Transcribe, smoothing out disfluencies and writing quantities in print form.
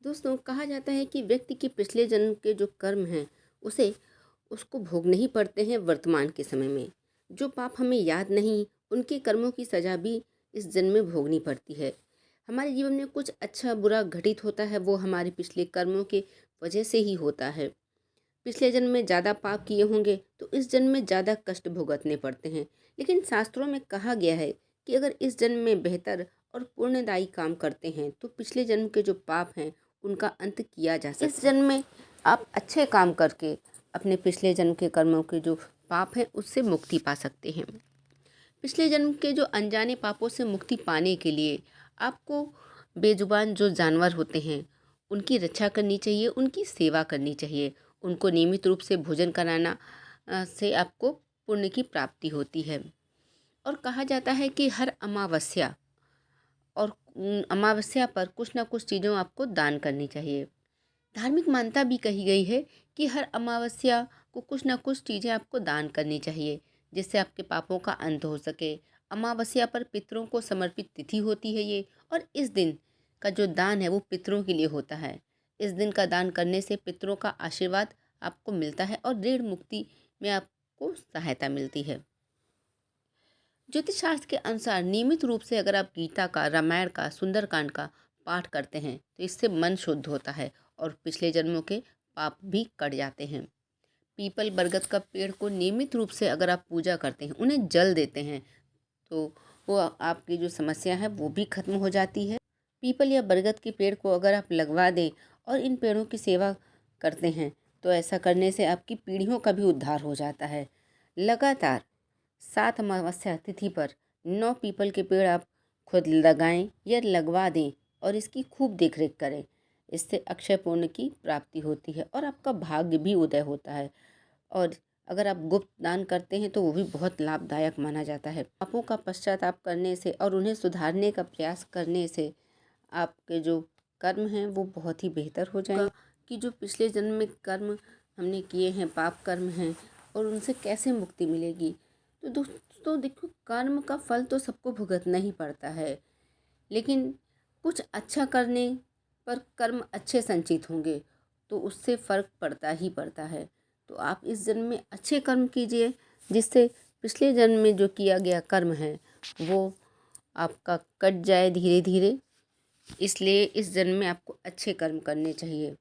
दोस्तों, कहा जाता है कि व्यक्ति के पिछले जन्म के जो कर्म हैं उसे उसको भोगने ही पड़ते हैं वर्तमान के समय में। जो पाप हमें याद नहीं, उनके कर्मों की सजा भी इस जन्म में भोगनी पड़ती है। हमारे जीवन में कुछ अच्छा बुरा घटित होता है, वो हमारे पिछले कर्मों के वजह से ही होता है। पिछले जन्म में ज़्यादा पाप किए होंगे तो इस जन्म में ज़्यादा कष्ट भुगतने पड़ते हैं। लेकिन शास्त्रों में कहा गया है कि अगर इस जन्म में बेहतर और पुण्यदायी काम करते हैं तो पिछले जन्म के जो पाप हैं उनका अंत किया जा सकता है। इस जन्म में आप अच्छे काम करके अपने पिछले जन्म के कर्मों के जो पाप हैं उससे मुक्ति पा सकते हैं। पिछले जन्म के जो अनजाने पापों से मुक्ति पाने के लिए आपको बेजुबान जो जानवर होते हैं उनकी रक्षा करनी चाहिए, उनकी सेवा करनी चाहिए। उनको नियमित रूप से भोजन कराना से आपको पुण्य की प्राप्ति होती है। और कहा जाता है कि हर अमावस्या और अमावस्या पर कुछ ना कुछ चीज़ों आपको दान करनी चाहिए। धार्मिक मान्यता भी कही गई है कि हर अमावस्या को कुछ ना कुछ चीज़ें आपको दान करनी चाहिए जिससे आपके पापों का अंत हो सके। अमावस्या पर पितरों को समर्पित तिथि होती है ये, और इस दिन का जो दान है वो पितरों के लिए होता है। इस दिन का दान करने से पितरों का आशीर्वाद आपको मिलता है और ऋण मुक्ति में आपको सहायता मिलती है। ज्योतिष शास्त्र के अनुसार नियमित रूप से अगर आप गीता का, रामायण का, सुंदरकांड का पाठ करते हैं तो इससे मन शुद्ध होता है और पिछले जन्मों के पाप भी कट जाते हैं। पीपल बरगद का पेड़ को नियमित रूप से अगर आप पूजा करते हैं, उन्हें जल देते हैं, तो वो आपकी जो समस्या है वो भी खत्म हो जाती है। पीपल या बरगद के पेड़ को अगर आप लगवा दें और इन पेड़ों की सेवा करते हैं तो ऐसा करने से आपकी पीढ़ियों का भी उद्धार हो जाता है। लगातार 7 अमावस्या तिथि पर 9 पीपल के पेड़ आप खुद लगाएं या लगवा दें और इसकी खूब देखरेख करें। इससे अक्षय पुण्य की प्राप्ति होती है और आपका भाग्य भी उदय होता है। और अगर आप गुप्त दान करते हैं तो वो भी बहुत लाभदायक माना जाता है। पापों का पश्चाताप करने से और उन्हें सुधारने का प्रयास करने से आपके जो कर्म हैं वो बहुत ही बेहतर हो जाएंगे। कि जो पिछले जन्म में कर्म हमने किए हैं, पाप कर्म हैं, और उनसे कैसे मुक्ति मिलेगी। तो दोस्तों देखो, कर्म का फल तो सबको भुगतना ही पड़ता है, लेकिन कुछ अच्छा करने पर कर्म अच्छे संचित होंगे तो उससे फ़र्क पड़ता ही पड़ता है। तो आप इस जन्म में अच्छे कर्म कीजिए जिससे पिछले जन्म में जो किया गया कर्म है वो आपका कट जाए धीरे धीरे। इसलिए इस जन्म में आपको अच्छे कर्म करने चाहिए।